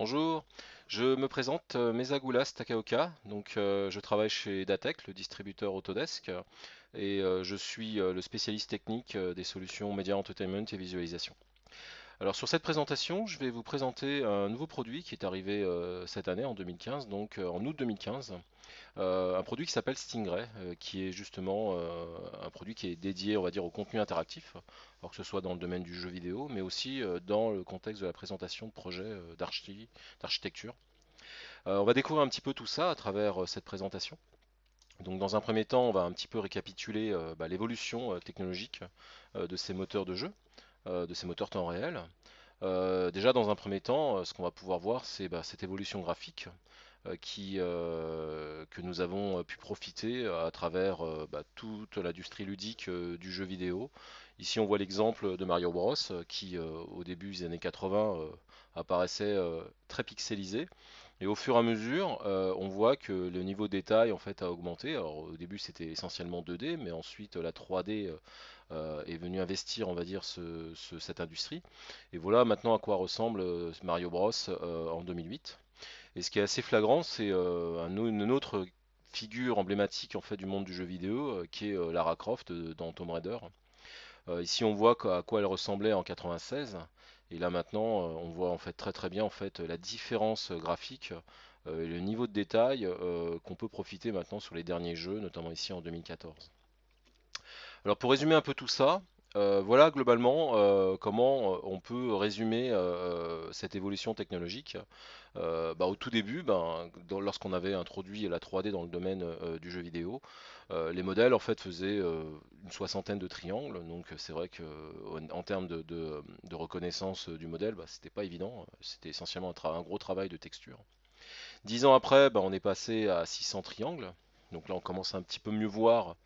Bonjour, je me présente Mesa Goulas Takaoka, je travaille chez Datec, le distributeur Autodesk, je suis le spécialiste technique des solutions Media Entertainment et visualisation. Alors sur cette présentation, je vais vous présenter un nouveau produit qui est arrivé cette année en 2015, en août 2015, un produit qui s'appelle Stingray, qui est justement un produit qui est dédié, on va dire, au contenu interactif, alors que ce soit dans le domaine du jeu vidéo, mais aussi dans le contexte de la présentation de projets d'architecture. On va découvrir un petit peu tout ça à travers cette présentation. Donc dans un premier temps, on va un petit peu récapituler l'évolution technologique de ces moteurs de jeu, de ces moteurs temps réel. Déjà dans un premier temps, ce qu'on va pouvoir voir, c'est cette évolution graphique que nous avons pu profiter à travers toute l'industrie ludique du jeu vidéo. Ici, on voit l'exemple de Mario Bros, qui au début des années 80 apparaissait très pixelisé. Et au fur et à mesure, on voit que le niveau de détail en fait a augmenté. Alors au début c'était essentiellement 2D, mais ensuite la 3D est venue investir, on va dire, cette industrie. Et voilà maintenant à quoi ressemble Mario Bros en 2008. Et ce qui est assez flagrant, c'est une autre figure emblématique en fait du monde du jeu vidéo, qui est Lara Croft dans Tomb Raider. Ici, on voit à quoi elle ressemblait en 96, et là maintenant, on voit en fait très très bien en fait la différence graphique et le niveau de détail qu'on peut profiter maintenant sur les derniers jeux, notamment ici en 2014. Alors pour résumer un peu tout ça, voilà globalement comment on peut résumer cette évolution technologique. Au tout début, lorsqu'on avait introduit la 3D dans le domaine du jeu vidéo, les modèles en fait faisaient une soixantaine de triangles. Donc c'est vrai que en termes de reconnaissance du modèle, c'était pas évident. C'était essentiellement un gros travail de texture. 10 ans après, on est passé à 600 triangles. Donc là, on commence à un petit peu mieux voir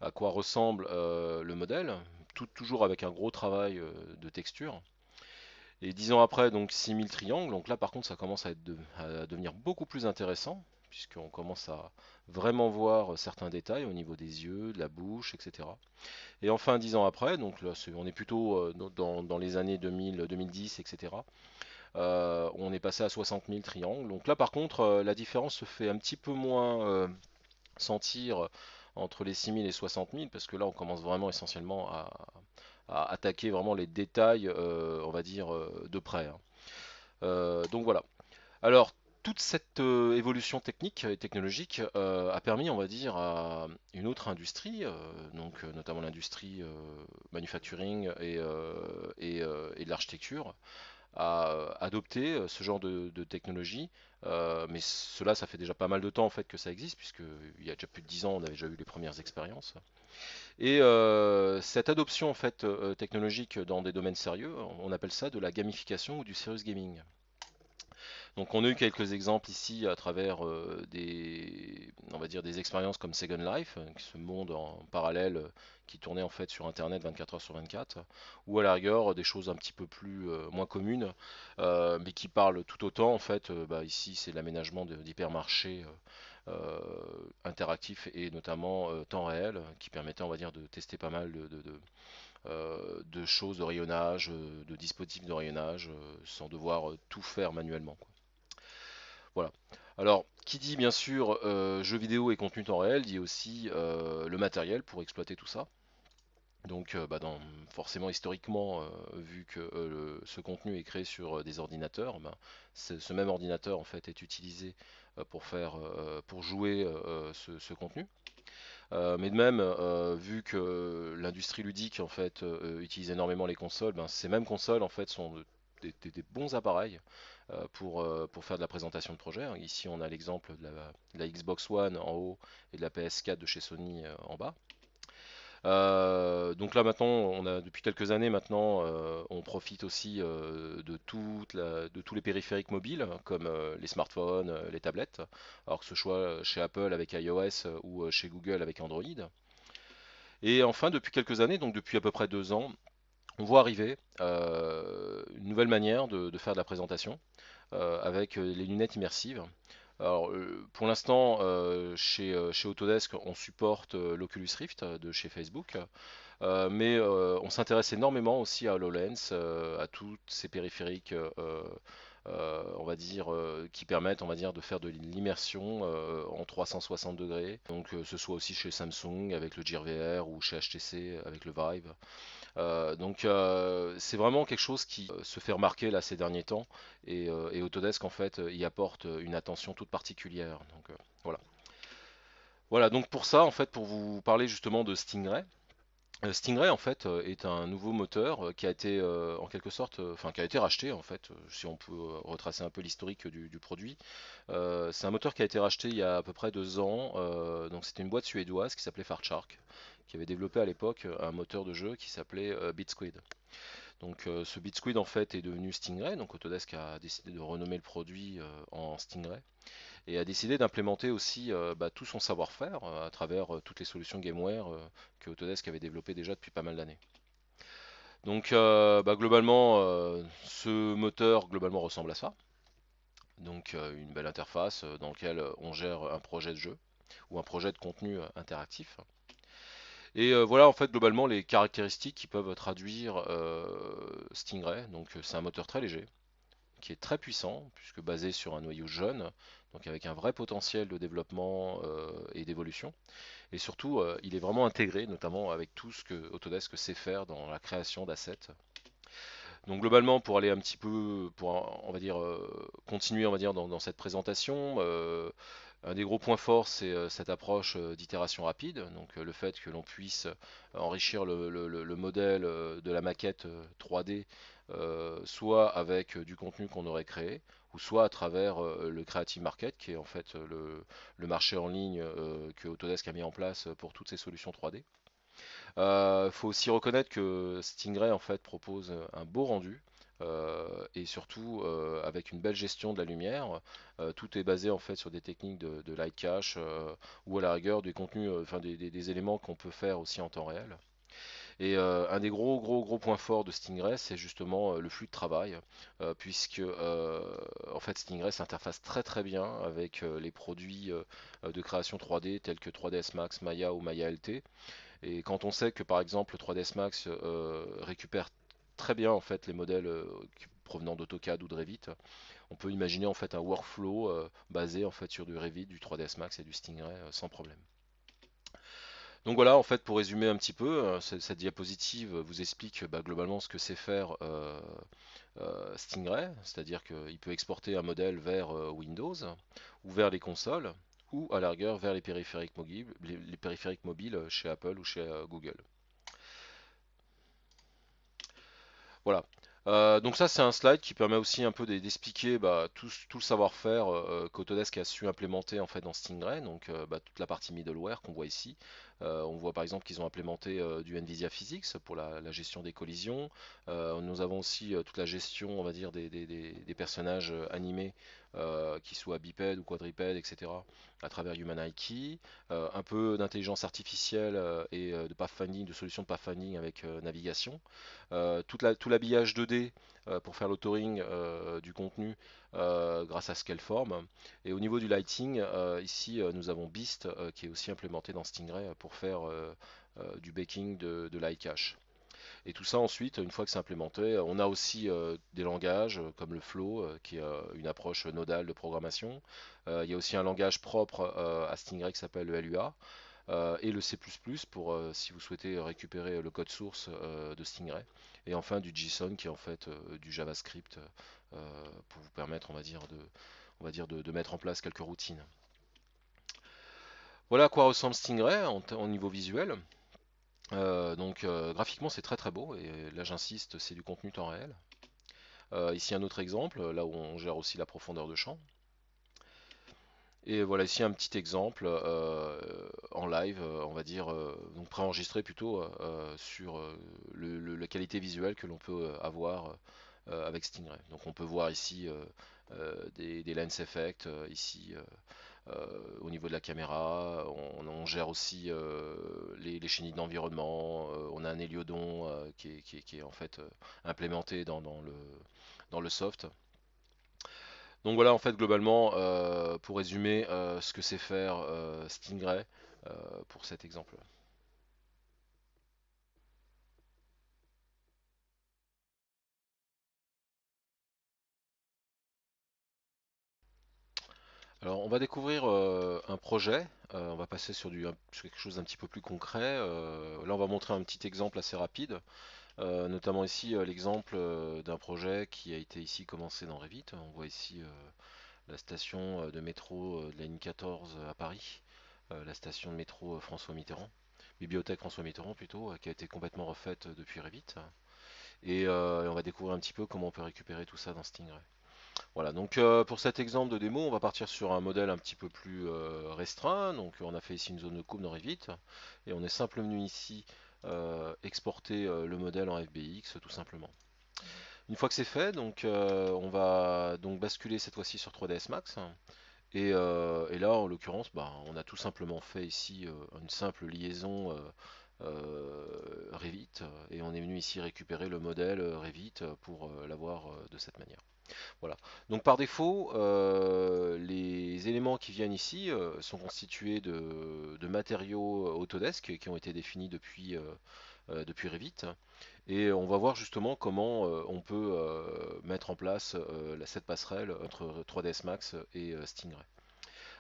à quoi ressemble le modèle, toujours avec un gros travail de texture. Et 10 ans après, donc 6000 triangles. Donc là, par contre, ça commence à devenir beaucoup plus intéressant, puisqu'on commence à vraiment voir certains détails au niveau des yeux, de la bouche, etc. Et enfin, 10 ans après, donc là, on est plutôt dans les années 2000, 2010, etc. On est passé à 60 000 triangles. Donc là, par contre, la différence se fait un petit peu moins sentir entre les 6000 et 60 000, parce que là, on commence vraiment essentiellement à attaquer vraiment les détails, on va dire, de près, hein. Donc voilà. Alors, toute cette évolution technique et technologique a permis, on va dire, à une autre industrie, notamment l'industrie manufacturing et de l'architecture, à adopter ce genre de technologie. Mais cela, ça fait déjà pas mal de temps en fait que ça existe, puisque il y a déjà plus de 10 ans, on avait déjà eu les premières expériences. Et cette adoption en fait technologique dans des domaines sérieux, on appelle ça de la gamification ou du serious gaming. Donc on a eu quelques exemples ici à travers on va dire des expériences comme Second Life, ce monde en parallèle qui tournait en fait sur Internet 24 heures sur 24, ou à la rigueur des choses un petit peu plus moins communes, mais qui parlent tout autant en fait. Ici c'est l'aménagement d'hypermarchés interactifs et notamment temps réel, qui permettait on va dire de tester pas mal de choses de rayonnage, de dispositifs de rayonnage, sans devoir tout faire manuellement, quoi. Voilà. Alors, qui dit bien sûr jeux vidéo et contenu temps réel, dit aussi le matériel pour exploiter tout ça. Donc, forcément, historiquement, vu que ce contenu est créé sur des ordinateurs, ce même ordinateur en fait est utilisé pour jouer ce contenu. Mais de même, vu que l'industrie ludique en fait utilise énormément les consoles, ces mêmes consoles en fait sont des bons appareils pour faire de la présentation de projet. Ici, on a l'exemple de la Xbox One en haut et de la PS4 de chez Sony en bas. Donc là maintenant, depuis quelques années maintenant, on profite aussi de tous les périphériques mobiles comme les smartphones, les tablettes, alors que ce soit chez Apple avec iOS ou chez Google avec Android. Et enfin, depuis quelques années, donc depuis à peu près 2 ans, on voit arriver une nouvelle manière de faire de la présentation avec les lunettes immersives. Alors, pour l'instant, chez Autodesk, on supporte l'Oculus Rift de chez Facebook, mais on s'intéresse énormément aussi à HoloLens, à tous ces périphériques, on va dire, qui permettent, on va dire, de faire de l'immersion en 360 degrés. Donc, ce soit aussi chez Samsung avec le Gear VR ou chez HTC avec le Vive. C'est vraiment quelque chose qui se fait remarquer là ces derniers temps et Autodesk en fait y apporte une attention toute particulière. Voilà. Voilà, donc pour ça, en fait, pour vous parler justement de Stingray. Stingray en fait est un nouveau moteur qui a été en quelque sorte, enfin qui a été racheté en fait, si on peut retracer un peu l'historique du produit. C'est un moteur qui a été racheté il y a à peu près 2 ans. Donc c'était une boîte suédoise qui s'appelait Fairchart, qui avait développé à l'époque un moteur de jeu qui s'appelait BitSquid. Ce BitSquid en fait est devenu Stingray. Donc Autodesk a décidé de renommer le produit en Stingray et a décidé d'implémenter aussi tout son savoir-faire à travers toutes les solutions GameWare que Autodesk avait développées déjà depuis pas mal d'années. Globalement, ce moteur globalement ressemble à ça. Une belle interface dans laquelle on gère un projet de jeu ou un projet de contenu interactif. Voilà en fait globalement les caractéristiques qui peuvent traduire Stingray. C'est un moteur très léger, qui est très puissant, puisque basé sur un noyau jaune, donc avec un vrai potentiel de développement et d'évolution. Et surtout, il est vraiment intégré, notamment avec tout ce que Autodesk sait faire dans la création d'assets. Donc globalement, pour aller un petit peu, pour on va dire continuer, on va dire dans cette présentation, un des gros points forts, c'est cette approche d'itération rapide, le fait que l'on puisse enrichir le modèle de la maquette 3D, soit avec du contenu qu'on aurait créé, ou soit à travers le Creative Market, qui est en fait le marché en ligne que Autodesk a mis en place pour toutes ces solutions 3D. Faut aussi reconnaître que Stingray en fait propose un beau rendu et surtout avec une belle gestion de la lumière. Tout est basé en fait sur des techniques de light cache ou à la rigueur des contenus, enfin des éléments qu'on peut faire aussi en temps réel. Un des gros points forts de Stingray, c'est justement le flux de travail, puisque en fait Stingray s'interface très bien avec les produits de création 3D tels que 3ds Max, Maya ou Maya LT. Et quand on sait que par exemple 3ds Max récupère très bien en fait les modèles provenant d'AutoCAD ou de Revit, on peut imaginer en fait un workflow basé en fait sur du Revit, du 3ds Max et du Stingray sans problème. Donc voilà, en fait, pour résumer un petit peu, cette diapositive vous explique globalement ce que c'est faire Stingray, c'est-à-dire qu'il peut exporter un modèle vers Windows ou vers les consoles ou à la rigueur vers les périphériques mobiles chez Apple ou chez Google. Voilà. Donc ça c'est un slide qui permet aussi un peu d'expliquer tout le savoir-faire qu'Autodesk a su implémenter en fait dans Stingray, toute la partie middleware qu'on voit ici. On voit par exemple qu'ils ont implémenté du NVIDIA Physics pour la gestion des collisions. Nous avons aussi toute la gestion, on va dire, des personnages animés, qui soient bipèdes ou quadrupèdes, etc., à travers HumanIKey. Un peu d'intelligence artificielle de pathfinding, de solutions de pathfinding avec navigation. Tout l'habillage 2D pour faire l'authoring du contenu grâce à Scaleform. Et au niveau du lighting, ici nous avons Beast qui est aussi implémenté dans Stingray pour faire du baking de light cache. Et tout ça ensuite, une fois que c'est implémenté, on a aussi des langages comme le Flow, qui est une approche nodale de programmation. Il y a aussi un langage propre à Stingray qui s'appelle le LUA. Et le C++ pour si vous souhaitez récupérer le code source de Stingray. Et enfin du JSON qui est en fait du JavaScript pour vous permettre, on va dire de mettre en place quelques routines. Voilà à quoi ressemble Stingray en niveau visuel. Graphiquement c'est très beau et là j'insiste, c'est du contenu temps réel. Ici un autre exemple, là où on gère aussi la profondeur de champ. Et voilà ici un petit exemple en live, on va dire, donc préenregistré plutôt sur la qualité visuelle que l'on peut avoir avec Stingray. Donc on peut voir ici des lens effects, ici au niveau de la caméra, on gère aussi les chenilles d'environnement, on a un héliodon qui est en fait implémenté dans le soft. Donc voilà, en fait, globalement, pour résumer ce que c'est faire Stingray pour cet exemple. Alors, on va découvrir un projet. On va passer sur sur quelque chose d'un petit peu plus concret. Là, on va montrer un petit exemple assez rapide, notamment ici l'exemple d'un projet qui a été ici commencé dans Revit. On voit ici la station de métro de la ligne 14 à Paris, la station de métro François Mitterrand, bibliothèque François Mitterrand plutôt, qui a été complètement refaite depuis Revit. Et on va découvrir un petit peu comment on peut récupérer tout ça dans Stingray. Voilà, donc pour cet exemple de démo, on va partir sur un modèle un petit peu plus restreint. Donc on a fait ici une zone de coupe dans Revit et on est simplement venu ici exporter le modèle en FBX tout simplement. Une fois que c'est fait, donc on va donc basculer cette fois-ci sur 3ds Max. Et là, en l'occurrence, bah, on a tout simplement fait ici une simple liaison Revit et on est venu ici récupérer le modèle Revit pour l'avoir de cette manière. Voilà. Donc par défaut, les éléments qui viennent ici sont constitués de matériaux Autodesk qui ont été définis depuis Revit. Et on va voir justement comment on peut mettre en place cette passerelle entre 3ds Max et Stingray.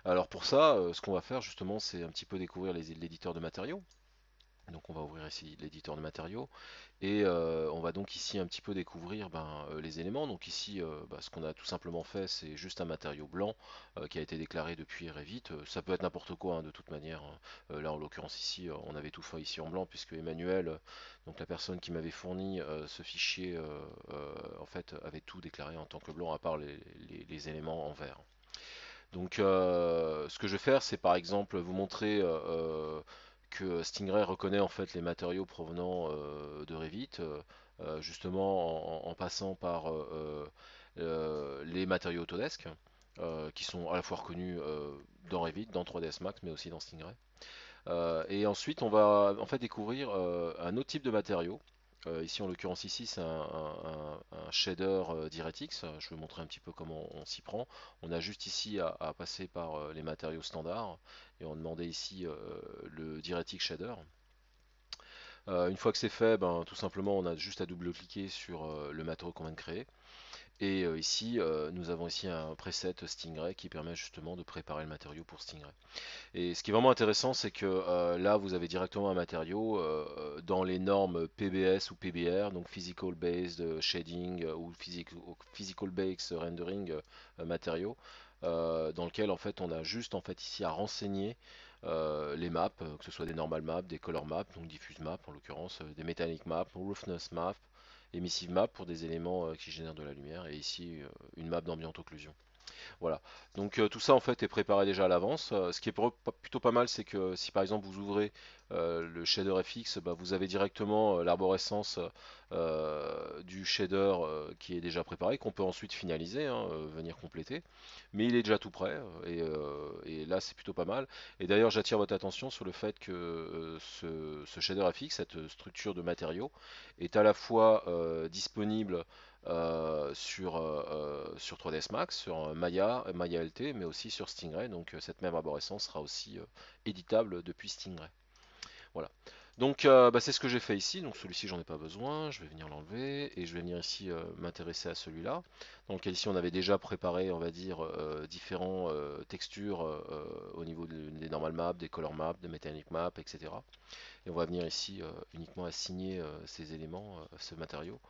Alors pour ça, ce qu'on va faire justement, c'est un petit peu découvrir l'éditeur de matériaux. Donc on va ouvrir ici l'éditeur de matériaux et on va donc ici un petit peu découvrir les éléments. Donc ici, ce qu'on a tout simplement fait, c'est juste un matériau blanc qui a été déclaré depuis Revit. Ça peut être n'importe quoi hein, de toute manière, hein. Là en l'occurrence ici, on avait tout fait ici en blanc puisque Emmanuel, donc la personne qui m'avait fourni ce fichier, en fait avait tout déclaré en tant que blanc à part les éléments en vert. Donc, ce que je vais faire, c'est par exemple vous montrer que Stingray reconnaît en fait les matériaux provenant de Revit, justement en passant par les matériaux Autodesk, qui sont à la fois reconnus dans Revit, dans 3ds Max, mais aussi dans Stingray. Et ensuite, on va en fait découvrir un autre type de matériau. Ici, en l'occurrence, ici, c'est un shader DirectX. Je vais vous montrer un petit peu comment on s'y prend. On a juste ici à passer par les matériaux standards et on demandait ici le DirectX Shader. Une fois que c'est fait, tout simplement, on a juste à double-cliquer sur le matériau qu'on vient de créer. Et ici, nous avons ici un preset Stingray qui permet justement de préparer le matériau pour Stingray. Et ce qui est vraiment intéressant, c'est que là, vous avez directement un matériau dans les normes PBS ou PBR, donc Physical Based Shading ou Physical Based Rendering matériaux, dans lequel en fait on a juste en fait ici à renseigner les maps, que ce soit des normal maps, des color maps, donc diffuse maps en l'occurrence, des metallic maps, roughness maps, emissive maps pour des éléments qui génèrent de la lumière, et ici une map d'ambient occlusion. Voilà. Donc tout ça en fait est préparé déjà à l'avance. Ce qui est plutôt pas mal, c'est que si par exemple vous ouvrez le shader FX, vous avez directement l'arborescence du shader qui est déjà préparé, qu'on peut ensuite finaliser, hein, venir compléter. Mais il est déjà tout prêt et là c'est plutôt pas mal. Et d'ailleurs j'attire votre attention sur le fait que ce shader FX, cette structure de matériaux, est à la fois disponible sur 3ds Max, sur Maya, Maya LT, mais aussi sur Stingray. Donc cette même arborescence sera aussi éditable depuis Stingray. Voilà. Donc c'est ce que j'ai fait ici. Donc celui-ci j'en ai pas besoin. Je vais venir l'enlever et je vais venir ici m'intéresser à celui-là. Dans lequel ici on avait déjà préparé, on va dire, différents textures au niveau des normal maps, des color maps, des metallic maps, etc. Et on va venir ici uniquement assigner ces éléments, ce matériau,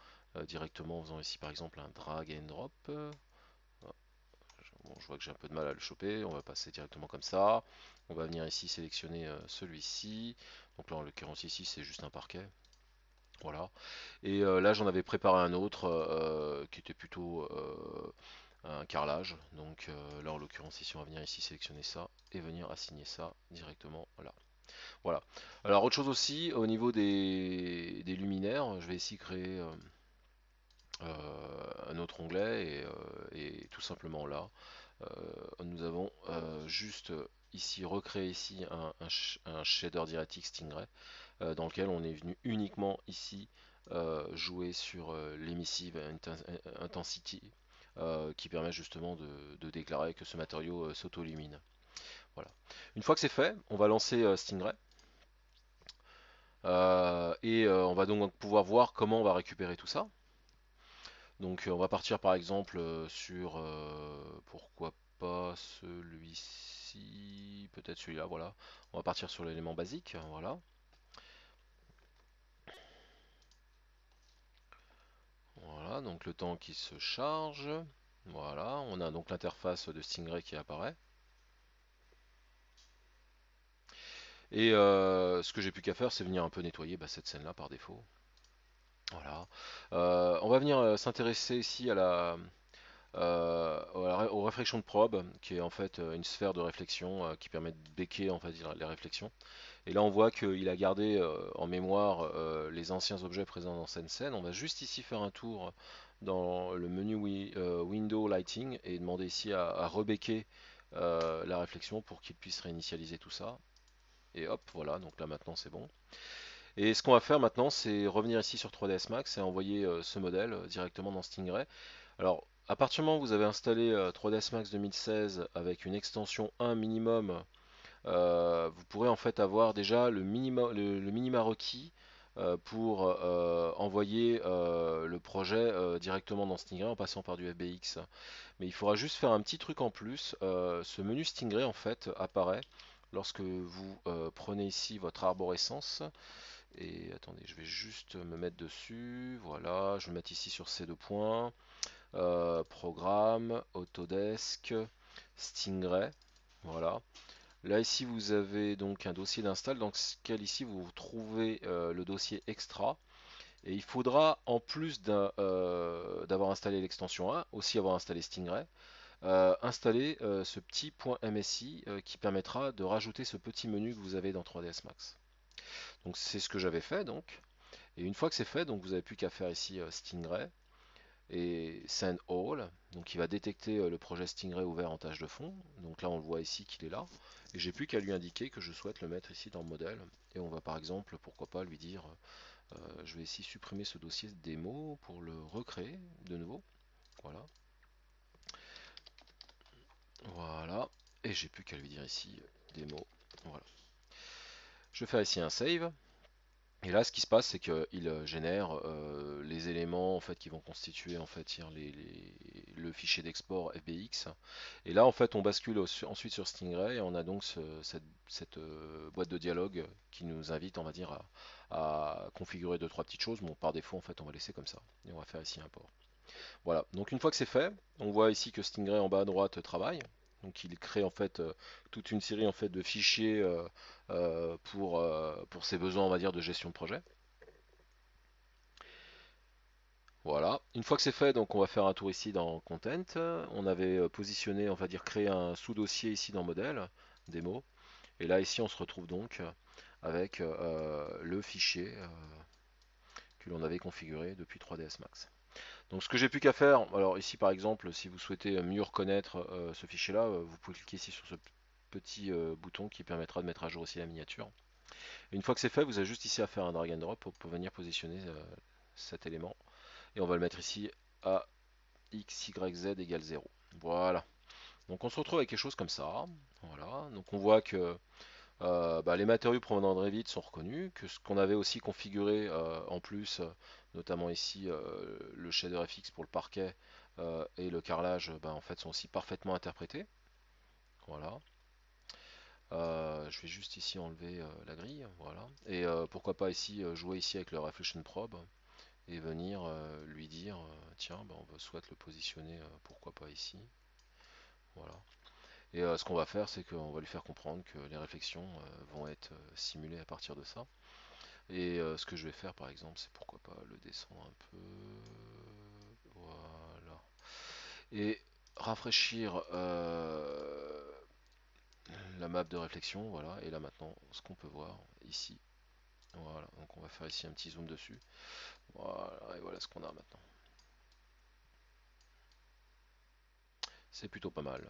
directement en faisant ici par exemple un drag and drop. Bon, je vois que j'ai un peu de mal à le choper, on va passer directement comme ça. On va venir ici sélectionner celui-ci. Donc là en l'occurrence ici c'est juste un parquet. Voilà. Et là j'en avais préparé un autre qui était plutôt un carrelage. Donc là en l'occurrence ici on va venir ici sélectionner ça et venir assigner ça directement là. Voilà. Alors autre chose aussi, au niveau des luminaires, je vais ici créer un autre onglet et tout simplement là, nous avons juste ici recréé ici un shader DirectX Stingray dans lequel on est venu uniquement ici jouer sur l'emissive intensity qui permet justement de déclarer que ce matériau s'auto-illumine. Voilà. Une fois que c'est fait, on va lancer Stingray. Et on va donc pouvoir voir comment on va récupérer tout ça. Donc on va partir par exemple sur, pourquoi pas, celui-ci, peut-être celui-là, voilà. On va partir sur l'élément basique, voilà. Voilà, donc le temps qui se charge. Voilà, on a donc l'interface de Stingray qui apparaît. Et ce que j'ai plus qu'à faire, c'est venir un peu nettoyer cette scène-là par défaut. Voilà. On va venir s'intéresser ici à aux réflexions de probe, qui est en fait une sphère de réflexion qui permet de béquer en fait les réflexions. Et là, on voit qu'il a gardé en mémoire les anciens objets présents dans cette scène. On va juste ici faire un tour dans le menu Window Lighting et demander ici à rebéquer la réflexion pour qu'il puisse réinitialiser tout ça. Et hop, voilà, donc là maintenant c'est bon. Et ce qu'on va faire maintenant, c'est revenir ici sur 3ds Max et envoyer ce modèle directement dans Stingray. Alors, à partir du moment où vous avez installé 3ds Max 2016 avec une extension 1 minimum, vous pourrez en fait avoir déjà le minima requis pour envoyer le projet directement dans Stingray en passant par du FBX. Mais il faudra juste faire un petit truc en plus. Ce menu Stingray en fait apparaît lorsque vous prenez ici votre arborescence. Et attendez, je vais juste me mettre dessus. Voilà, je vais me mettre ici sur ces deux points. Programme, Autodesk, Stingray. Voilà. Là ici vous avez donc un dossier d'install dans lequel ici vous trouvez le dossier extra et il faudra en plus d'avoir installé l'extension 1 aussi avoir installé Stingray, installer ce petit .msi qui permettra de rajouter ce petit menu que vous avez dans 3ds Max. Donc c'est ce que j'avais fait donc, et une fois que c'est fait, donc vous n'avez plus qu'à faire ici Stingray et Send All, donc il va détecter le projet Stingray ouvert en tâche de fond. Donc là on le voit ici qu'il est là, et j'ai plus qu'à lui indiquer que je souhaite le mettre ici dans le modèle. Et on va par exemple, pourquoi pas lui dire, je vais ici supprimer ce dossier démo pour le recréer de nouveau. Voilà, voilà, et j'ai plus qu'à lui dire ici démo. Voilà, je fais ici un save. Et là, ce qui se passe, c'est qu'il génère les éléments en fait qui vont constituer en fait le fichier d'export FBX. Et là, en fait, on bascule ensuite sur Stingray et on a donc cette boîte de dialogue qui nous invite, on va dire, à configurer deux trois petites choses. Bon, par défaut, en fait, on va laisser comme ça. Et on va faire ici import. Voilà. Donc une fois que c'est fait, on voit ici que Stingray en bas à droite travaille. Donc il crée en fait toute une série en fait de fichiers pour ses besoins, on va dire, de gestion de projet. Voilà. Une fois que c'est fait, donc on va faire un tour ici dans Content. On avait positionné, on va dire, créé un sous-dossier ici dans Modèle, démo. Et là ici, on se retrouve donc avec le fichier que l'on avait configuré depuis 3ds Max. Donc ce que j'ai plus qu'à faire, alors ici par exemple, si vous souhaitez mieux reconnaître ce fichier-là, vous pouvez cliquer ici sur ce petit bouton qui permettra de mettre à jour aussi la miniature. Et une fois que c'est fait, vous avez juste ici à faire un drag and drop pour venir positionner cet élément. Et on va le mettre ici à x, y, z égale 0. Voilà. Donc on se retrouve avec quelque chose comme ça. Voilà. Donc on voit que les matériaux provenant de Revit sont reconnus, que ce qu'on avait aussi configuré en plus, notamment ici le shader FX pour le parquet et le carrelage, en fait sont aussi parfaitement interprétés. Voilà. Je vais juste ici enlever la grille, voilà. Et pourquoi pas ici jouer ici avec le reflection probe et venir lui dire tiens, on souhaite le positionner, pourquoi pas ici. Voilà. Et ce qu'on va faire, c'est qu'on va lui faire comprendre que les réflexions vont être simulées à partir de ça. Et ce que je vais faire par exemple, c'est pourquoi pas le descendre un peu. Voilà. Et rafraîchir la map de réflexion. Voilà. Et là maintenant, ce qu'on peut voir ici. Voilà. Donc on va faire ici un petit zoom dessus. Voilà. Et voilà ce qu'on a maintenant. C'est plutôt pas mal.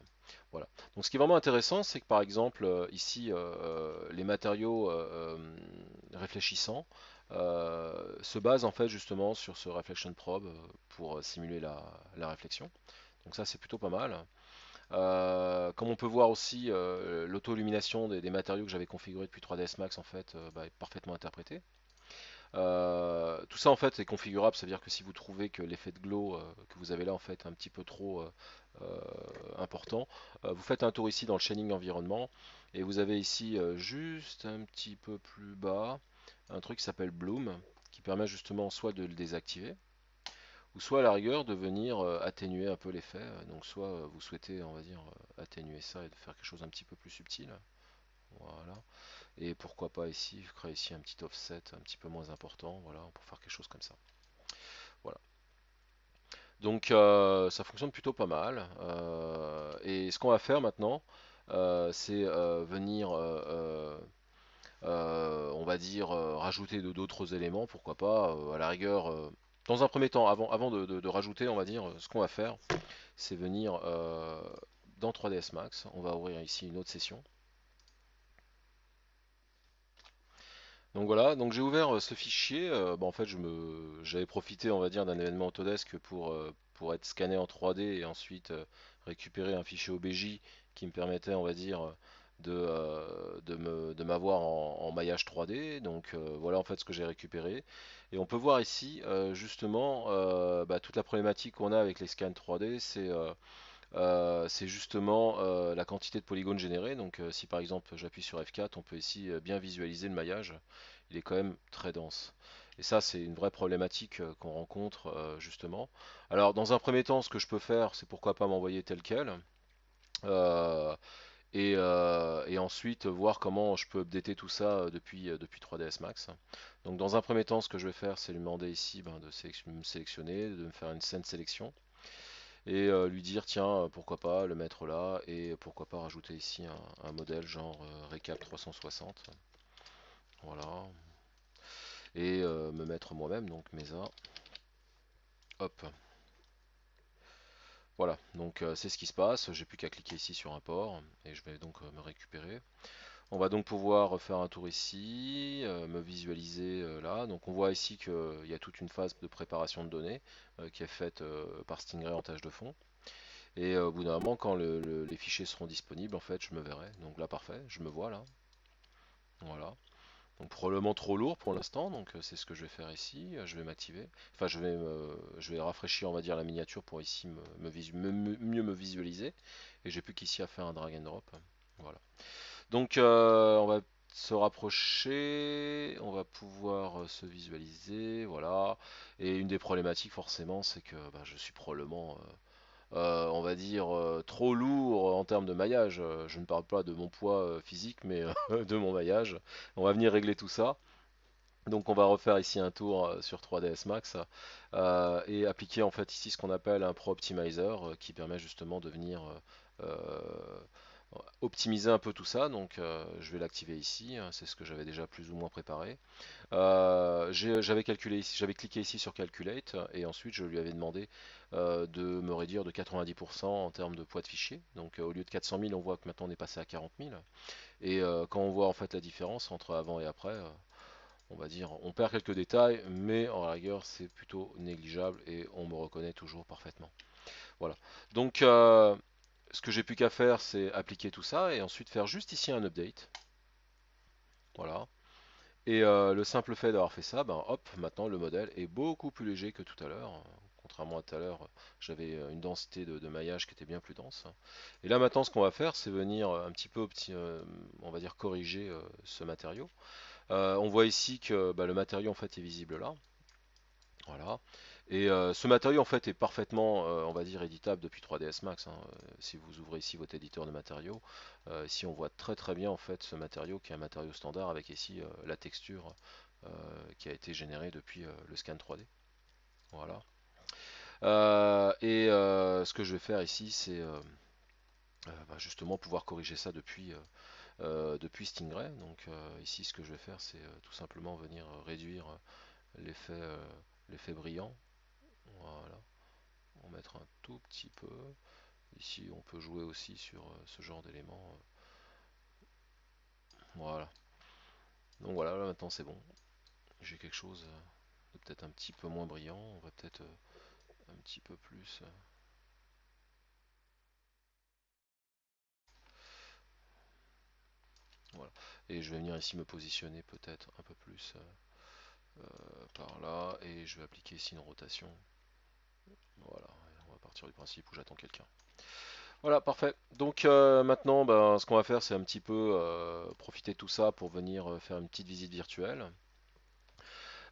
Voilà. Donc ce qui est vraiment intéressant, c'est que par exemple ici les matériaux réfléchissants se basent en fait justement sur ce reflection probe pour simuler la réflexion. Donc ça c'est plutôt pas mal. Comme on peut voir aussi, l'auto-illumination des matériaux que j'avais configurés depuis 3ds Max en fait est parfaitement interprétée. Tout ça en fait est configurable, c'est-à-dire que si vous trouvez que l'effet de glow que vous avez là en fait un petit peu trop important. Vous faites un tour ici dans le Shading Environnement et vous avez ici juste un petit peu plus bas un truc qui s'appelle Bloom qui permet justement soit de le désactiver ou soit à la rigueur de venir atténuer un peu l'effet. Donc soit vous souhaitez, on va dire, atténuer ça et de faire quelque chose un petit peu plus subtil. Voilà. Et pourquoi pas ici, créer ici un petit offset un petit peu moins important, voilà, pour faire quelque chose comme ça. Voilà. Donc ça fonctionne plutôt pas mal. Et ce qu'on va faire maintenant, c'est venir, on va dire, rajouter d'autres éléments, pourquoi pas, à la rigueur. Dans un premier temps, avant de rajouter, on va dire, ce qu'on va faire, c'est venir dans 3ds Max. On va ouvrir ici une autre session. Donc voilà, donc j'ai ouvert ce fichier. Bah, en fait, j'avais profité, on va dire, d'un événement Autodesk pour être scanné en 3D et ensuite récupérer un fichier OBJ qui me permettait, on va dire, de m'avoir en maillage 3D. Donc voilà en fait ce que j'ai récupéré. Et on peut voir ici justement bah, toute la problématique qu'on a avec les scans 3D, c'est justement la quantité de polygones générés. Donc si par exemple j'appuie sur F4, on peut ici bien visualiser le maillage. Il est quand même très dense. Et ça, c'est une vraie problématique qu'on rencontre justement. Alors dans un premier temps, ce que je peux faire, c'est pourquoi pas m'envoyer tel quel. euh, et ensuite voir comment je peux updater tout ça depuis 3ds Max. Donc dans un premier temps, ce que je vais faire, c'est lui demander ici ben, de me sélectionner, de me faire une scène sélection et lui dire tiens pourquoi pas le mettre là et pourquoi pas rajouter ici un modèle genre Recap 360, voilà, et me mettre moi-même donc Mesa, hop, voilà, donc c'est ce qui se passe, j'ai plus qu'à cliquer ici sur import et je vais donc me récupérer. On va donc pouvoir faire un tour ici, me visualiser là. Donc on voit ici qu'il y a toute une phase de préparation de données qui est faite par Stingray en tâche de fond. Et au bout d'un moment, quand les fichiers seront disponibles, en fait, je me verrai. Donc là, parfait, je me vois là. Voilà. Donc probablement trop lourd pour l'instant, donc c'est ce que je vais faire ici. Je vais m'activer. Enfin, je vais rafraîchir, on va dire, la miniature pour ici mieux me visualiser. Et j'ai plus qu'ici à faire un drag and drop. Voilà. Donc on va se rapprocher, on va pouvoir se visualiser, voilà. Et une des problématiques forcément, c'est que bah, je suis probablement on va dire, trop lourd en termes de maillage. Je ne parle pas de mon poids physique, mais de mon maillage. On va venir régler tout ça. Donc on va refaire ici un tour sur 3ds Max et appliquer en fait ici ce qu'on appelle un Pro Optimizer qui permet justement de venir optimiser un peu tout ça. Donc je vais l'activer ici, hein, c'est ce que j'avais déjà plus ou moins préparé. J'avais calculé ici, j'avais cliqué ici sur Calculate et ensuite je lui avais demandé de me réduire de 90% en termes de poids de fichier. Donc au lieu de 400 000, on voit que maintenant on est passé à 40 000. Et quand on voit en fait la différence entre avant et après, on va dire, on perd quelques détails, mais en rigueur c'est plutôt négligeable et on me reconnaît toujours parfaitement. Voilà. Donc ce que j'ai plus qu'à faire, c'est appliquer tout ça et ensuite faire juste ici un update. Voilà. Et le simple fait d'avoir fait ça, ben hop, maintenant le modèle est beaucoup plus léger que tout à l'heure. Contrairement à tout à l'heure, j'avais une densité de maillage qui était bien plus dense. Et là maintenant, ce qu'on va faire, c'est venir un petit peu, on va dire, corriger ce matériau. On voit ici que bah, le matériau en fait est visible là. Voilà. Et ce matériau en fait est parfaitement, on va dire, éditable depuis 3ds Max, hein. Si vous ouvrez ici votre éditeur de matériaux, ici on voit très très bien en fait ce matériau qui est un matériau standard avec ici la texture euh, qui a été générée depuis le scan 3D. Voilà. Et ce que je vais faire ici, c'est bah, justement pouvoir corriger ça depuis Stingray. Donc ici, ce que je vais faire, c'est tout simplement venir réduire l'effet l'effet brillant. Voilà. On va mettre un tout petit peu. Ici, on peut jouer aussi sur ce genre d'éléments. Voilà. Donc voilà, là maintenant c'est bon. J'ai quelque chose de peut-être un petit peu moins brillant. On va peut-être un petit peu plus. Voilà. Et je vais venir ici me positionner peut-être un peu plus par là. Et je vais appliquer ici une rotation. Voilà. On va partir du principe où j'attends quelqu'un. Voilà, parfait. Donc maintenant, ben, ce qu'on va faire, c'est un petit peu profiter de tout ça pour venir faire une petite visite virtuelle.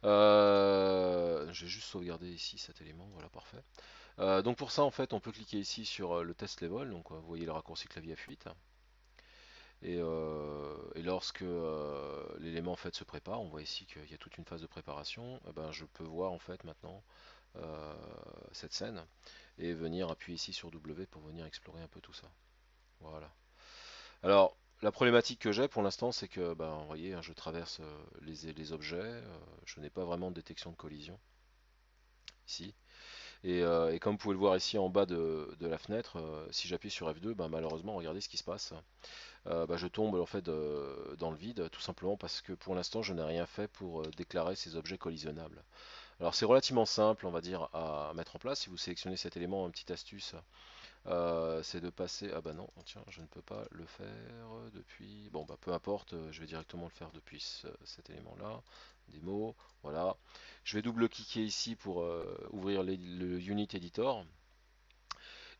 Je vais juste sauvegarder ici cet élément, voilà, parfait. Donc pour ça, en fait, on peut cliquer ici sur le test level, donc vous voyez le raccourci clavier F8. Et lorsque l'élément en fait se prépare, on voit ici qu'il y a toute une phase de préparation. Eh ben, je peux voir en fait maintenant euh, cette scène et venir appuyer ici sur W pour venir explorer un peu tout ça. Voilà. Alors, la problématique que j'ai pour l'instant, c'est que, ben, vous voyez, hein, je traverse les objets, je n'ai pas vraiment de détection de collision ici. Et comme vous pouvez le voir ici en bas de la fenêtre, si j'appuie sur F2, ben, malheureusement, regardez ce qui se passe. Bah, je tombe en fait dans le vide, tout simplement parce que pour l'instant, je n'ai rien fait pour déclarer ces objets collisionnables. Alors, c'est relativement simple, on va dire, à mettre en place. Si vous sélectionnez cet élément, une petite astuce, c'est de passer. Ah bah non, tiens, je ne peux pas le faire depuis. Bon, bah peu importe, je vais directement le faire depuis cet élément-là. Des mots, voilà. Je vais double-cliquer ici pour ouvrir le Unit Editor.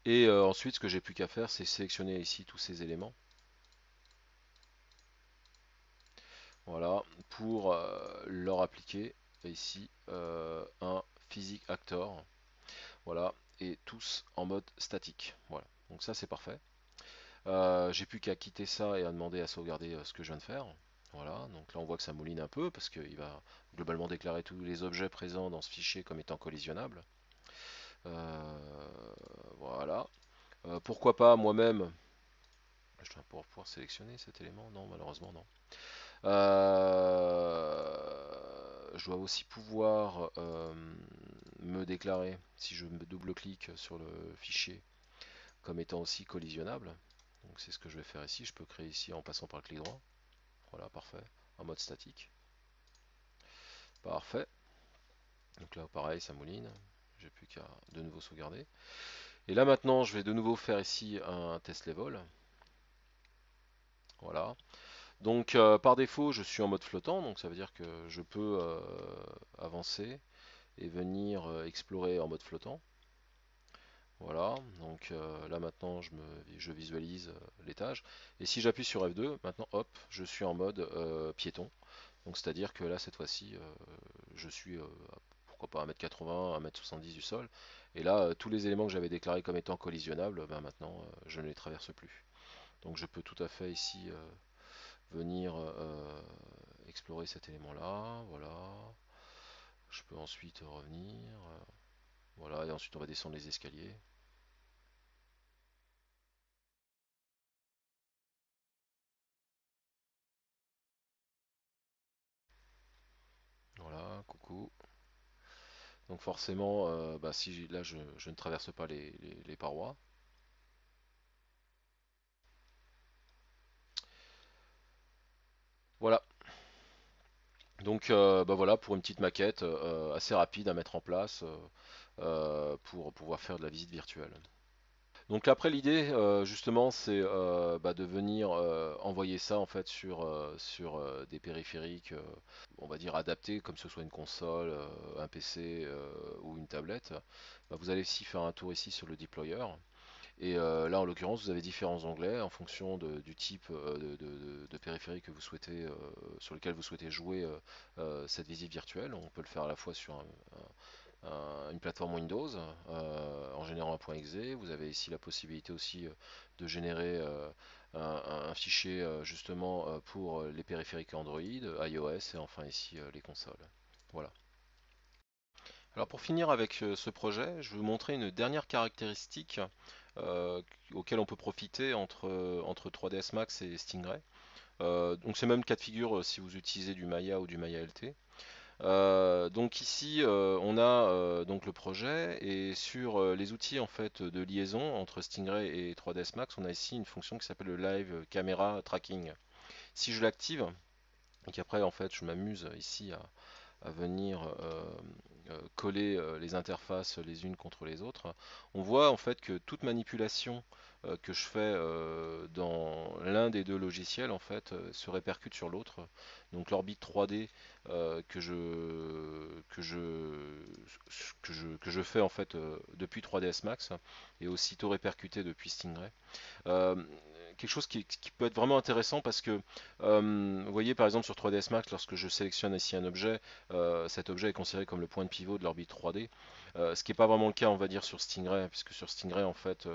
Et ensuite, ce que j'ai plus qu'à faire, c'est sélectionner ici tous ces éléments. Voilà, pour leur appliquer ici un Physics Actor. Voilà, et tous en mode statique. Voilà, donc ça c'est parfait. J'ai plus qu'à quitter ça et à demander à sauvegarder ce que je viens de faire. Voilà, donc là on voit que ça mouline un peu parce qu'il va globalement déclarer tous les objets présents dans ce fichier comme étant collisionnables. Voilà. Pourquoi pas moi-même, je dois pouvoir sélectionner cet élément? Non, malheureusement non. Je dois aussi pouvoir me déclarer, si je me double-clique sur le fichier, comme étant aussi collisionnable. Donc c'est ce que je vais faire ici. Je peux créer ici en passant par le clic droit. Voilà, parfait. En mode statique. Parfait. Donc là, pareil, ça mouline. J'ai plus qu'à de nouveau sauvegarder. Et là maintenant, je vais de nouveau faire ici un test level. Voilà. Donc par défaut, je suis en mode flottant, donc ça veut dire que je peux avancer et venir explorer en mode flottant. Voilà, donc là maintenant je visualise l'étage. Et si j'appuie sur F2, maintenant hop, je suis en mode piéton. Donc c'est-à-dire que là cette fois-ci, je suis pourquoi pas 1m80, 1m70 du sol. Et là, tous les éléments que j'avais déclarés comme étant collisionnables, ben maintenant je ne les traverse plus. Donc je peux tout à fait ici venir explorer cet élément-là. Voilà. Je peux ensuite revenir. Voilà, et ensuite on va descendre les escaliers. Voilà, coucou. Donc forcément, bah, si là je ne traverse pas les parois. Voilà. Donc bah voilà pour une petite maquette assez rapide à mettre en place pour pouvoir faire de la visite virtuelle. Donc après l'idée justement c'est bah, de venir envoyer ça en fait sur des périphériques on va dire adaptés comme ce soit une console, un PC ou une tablette. Bah, vous allez aussi faire un tour ici sur le deployer. Et là, en l'occurrence, vous avez différents onglets en fonction du type de périphérique que vous souhaitez, sur lequel vous souhaitez jouer cette visite virtuelle. On peut le faire à la fois sur une plateforme Windows en générant un .exe. Vous avez ici la possibilité aussi de générer un fichier justement pour les périphériques Android, iOS et enfin ici les consoles. Voilà. Alors pour finir avec ce projet, je vais vous montrer une dernière caractéristique euh, auquel on peut profiter entre 3ds Max et Stingray. Donc c'est le même cas de figure si vous utilisez du Maya ou du Maya LT. Donc ici on a donc le projet et sur les outils en fait de liaison entre Stingray et 3ds Max, on a ici une fonction qui s'appelle le Live Camera Tracking. Si je l'active et qu'après en fait je m'amuse ici à venir coller les interfaces les unes contre les autres, on voit en fait que toute manipulation que je fais dans l'un des deux logiciels en fait se répercute sur l'autre. Donc l'orbite 3D que je fais en fait depuis 3ds Max est aussitôt répercuté depuis Stingray. Euh, Quelque chose qui peut être vraiment intéressant parce que vous voyez par exemple sur 3ds Max lorsque je sélectionne ici un objet, cet objet est considéré comme le point de pivot de l'orbite 3D, ce qui n'est pas vraiment le cas on va dire sur Stingray, puisque sur Stingray en fait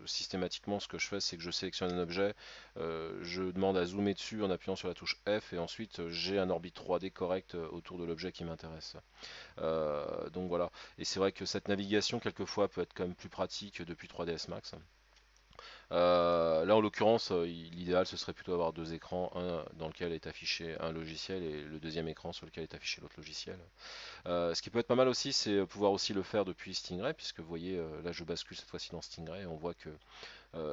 systématiquement ce que je fais c'est que je sélectionne un objet, je demande à zoomer dessus en appuyant sur la touche F et ensuite j'ai un orbite 3D correct autour de l'objet qui m'intéresse. Donc voilà, et c'est vrai que cette navigation quelquefois peut être quand même plus pratique depuis 3ds Max. Là, en l'occurrence, l'idéal ce serait plutôt d'avoir deux écrans, un dans lequel est affiché un logiciel et le deuxième écran sur lequel est affiché l'autre logiciel. Ce qui peut être pas mal aussi, c'est pouvoir aussi le faire depuis Stingray, puisque vous voyez, là je bascule cette fois-ci dans Stingray et on voit que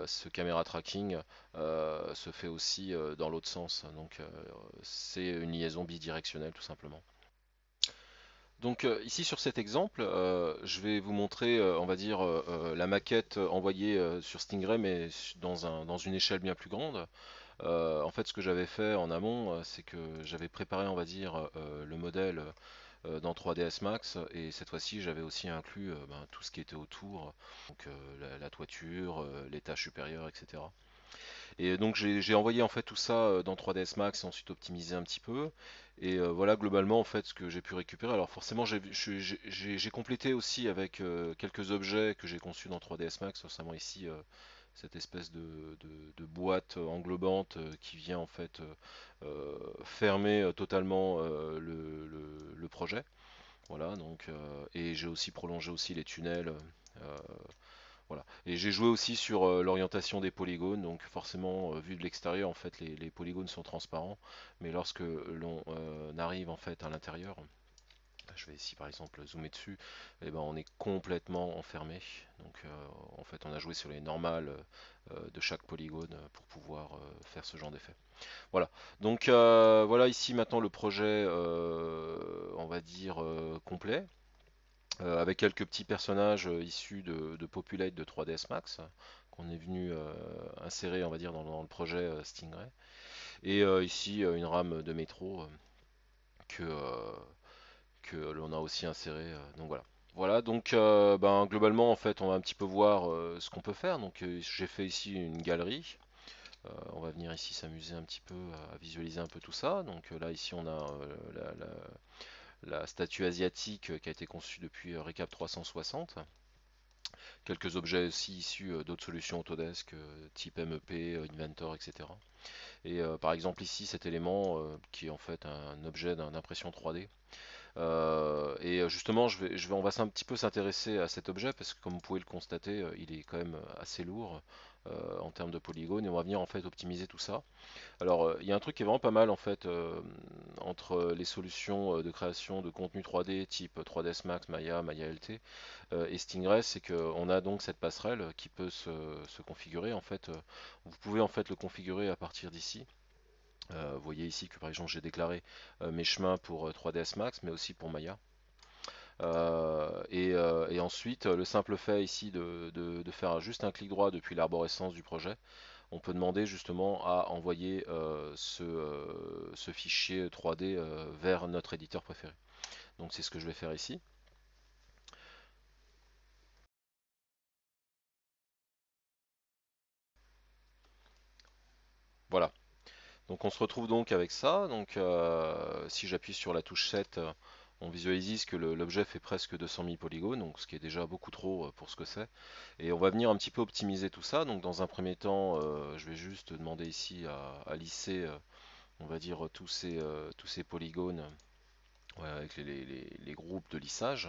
ce caméra tracking se fait aussi dans l'autre sens. Donc c'est une liaison bidirectionnelle tout simplement. Donc ici sur cet exemple, je vais vous montrer, on va dire, la maquette envoyée sur Stingray, mais dans une échelle bien plus grande. En fait, ce que j'avais fait en amont, c'est que j'avais préparé, on va dire, le modèle dans 3ds Max, et cette fois-ci, j'avais aussi inclus ben, tout ce qui était autour, donc la toiture, l'étage supérieur, etc. Et donc j'ai envoyé en fait tout ça dans 3ds Max et ensuite optimisé un petit peu. Et voilà globalement en fait ce que j'ai pu récupérer. Alors forcément j'ai complété aussi avec quelques objets que j'ai conçus dans 3ds Max, notamment ici cette espèce de boîte englobante qui vient en fait fermer totalement le projet. Voilà donc et j'ai aussi prolongé aussi les tunnels. Voilà. Et j'ai joué aussi sur l'orientation des polygones, donc forcément vu de l'extérieur en fait les polygones sont transparents, mais lorsque l'on arrive en fait à l'intérieur, je vais ici par exemple zoomer dessus, et ben on est complètement enfermé. Donc en fait on a joué sur les normales de chaque polygone pour pouvoir faire ce genre d'effet. Voilà. Donc voilà ici maintenant le projet on va dire complet avec quelques petits personnages issus de Populate de 3ds Max qu'on est venu insérer, on va dire, dans le projet Stingray. Et ici, une rame de métro que, que l'on a aussi inséré. Donc voilà. Voilà, donc ben, globalement, en fait, on va un petit peu voir ce qu'on peut faire. Donc j'ai fait ici une galerie. On va venir ici s'amuser un petit peu à visualiser un peu tout ça. Donc là, ici, on a la statue asiatique qui a été conçue depuis Recap 360. Quelques objets aussi issus d'autres solutions Autodesk, type MEP, Inventor, etc. Et par exemple ici cet élément qui est en fait un objet d'impression 3D. Et justement on va un petit peu s'intéresser à cet objet parce que comme vous pouvez le constater, il est quand même assez lourd en termes de polygones et on va venir en fait optimiser tout ça. Alors, il y a un truc qui est vraiment pas mal en fait entre les solutions de création de contenu 3D type 3ds Max, Maya, Maya LT et Stingray, c'est qu'on a donc cette passerelle qui peut se configurer. En fait, vous pouvez en fait le configurer à partir d'ici. Vous voyez ici que par exemple j'ai déclaré mes chemins pour 3ds Max, mais aussi pour Maya. Et ensuite, le simple fait ici de faire juste un clic droit depuis l'arborescence du projet, on peut demander justement à envoyer ce fichier 3D vers notre éditeur préféré. Donc c'est ce que je vais faire ici. Voilà. Donc on se retrouve donc avec ça. Donc si j'appuie sur la touche 7, on visualise que l'objet fait presque 200 000 polygones, donc ce qui est déjà beaucoup trop pour ce que c'est. Et on va venir un petit peu optimiser tout ça. Donc dans un premier temps, je vais juste demander ici à lisser, on va dire tous ces polygones ouais, avec les groupes de lissage.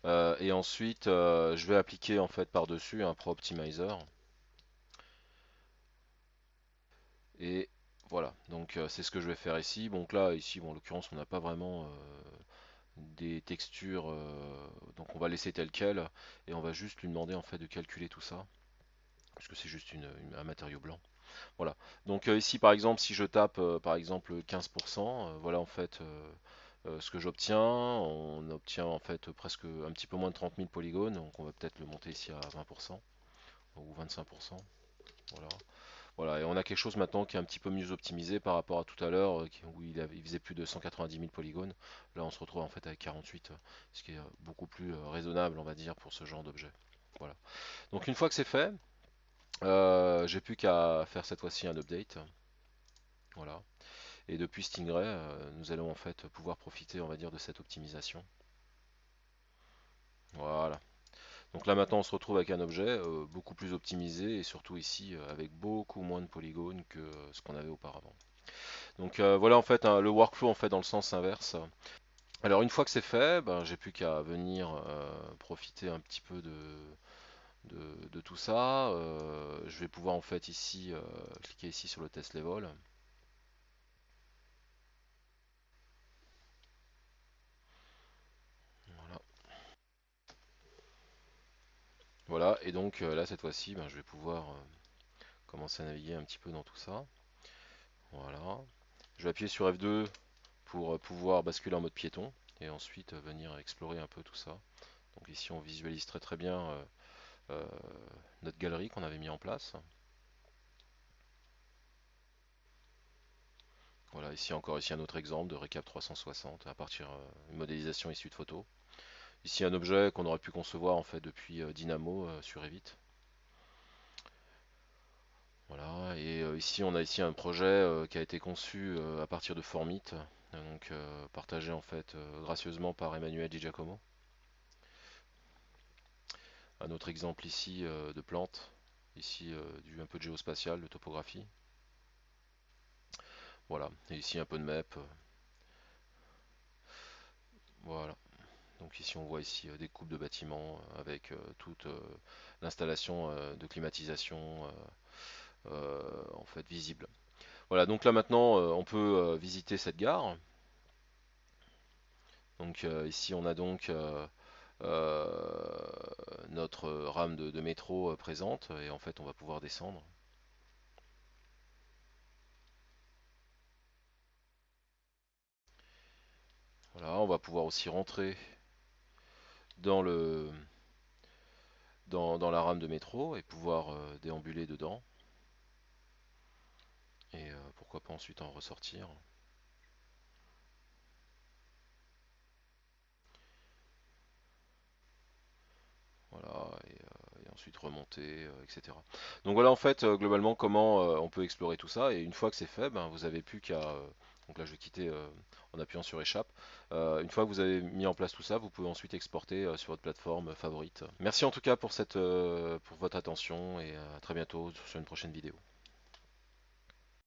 Et ensuite, je vais appliquer en fait par-dessus un Pro Optimizer. Et voilà, donc c'est ce que je vais faire ici. Donc là, ici, bon, en l'occurrence, on n'a pas vraiment des textures, donc on va laisser tel quel et on va juste lui demander en fait de calculer tout ça, puisque c'est juste un matériau blanc. Voilà. Donc ici, par exemple, si je tape par exemple 15%, voilà en fait ce que j'obtiens, on obtient en fait presque un petit peu moins de 30 000 polygones, donc on va peut-être le monter ici à 20% ou 25%. Voilà. Voilà, et on a quelque chose maintenant qui est un petit peu mieux optimisé par rapport à tout à l'heure, où il faisait plus de 190 000 polygones. Là, on se retrouve en fait avec 48, ce qui est beaucoup plus raisonnable, on va dire, pour ce genre d'objet. Voilà. Donc une fois que c'est fait, j'ai plus qu'à faire cette fois-ci un update. Voilà. Et depuis Stingray, nous allons en fait pouvoir profiter, on va dire, de cette optimisation. Voilà. Donc là maintenant, on se retrouve avec un objet beaucoup plus optimisé et surtout ici avec beaucoup moins de polygones que ce qu'on avait auparavant. Donc voilà en fait le workflow en fait dans le sens inverse. Alors une fois que c'est fait, ben, j'ai plus qu'à venir profiter un petit peu de tout ça. Je vais pouvoir en fait ici cliquer ici sur le test level. Voilà. Voilà, et donc là cette fois-ci, ben, je vais pouvoir commencer à naviguer un petit peu dans tout ça. Voilà. Je vais appuyer sur F2 pour pouvoir basculer en mode piéton et ensuite venir explorer un peu tout ça. Donc ici on visualise très très bien euh, notre galerie qu'on avait mis en place. Voilà, ici encore ici un autre exemple de Recap 360 à partir d'une modélisation issue de photos. Ici un objet qu'on aurait pu concevoir en fait depuis Dynamo sur Revit. Voilà, et ici on a ici un projet qui a été conçu à partir de Formit, donc partagé en fait gracieusement par Emmanuel Di Giacomo. Un autre exemple ici de plantes, ici un peu de géospatial, de topographie. Voilà, et ici un peu de map. Voilà. Donc ici on voit ici des coupes de bâtiments avec toute l'installation de climatisation en fait visible. Voilà, donc là maintenant on peut visiter cette gare. Donc ici on a donc notre rame de métro présente et en fait on va pouvoir descendre. Voilà, on va pouvoir aussi rentrer dans dans la rame de métro et pouvoir déambuler dedans et pourquoi pas ensuite en ressortir. Voilà, et ensuite remonter, etc. Donc voilà en fait globalement comment on peut explorer tout ça et une fois que c'est fait, ben, vous avez plus qu'à donc là je vais quitter en appuyant sur échappe. Une fois que vous avez mis en place tout ça, vous pouvez ensuite exporter sur votre plateforme favorite. Merci en tout cas pour pour votre attention et à très bientôt sur une prochaine vidéo.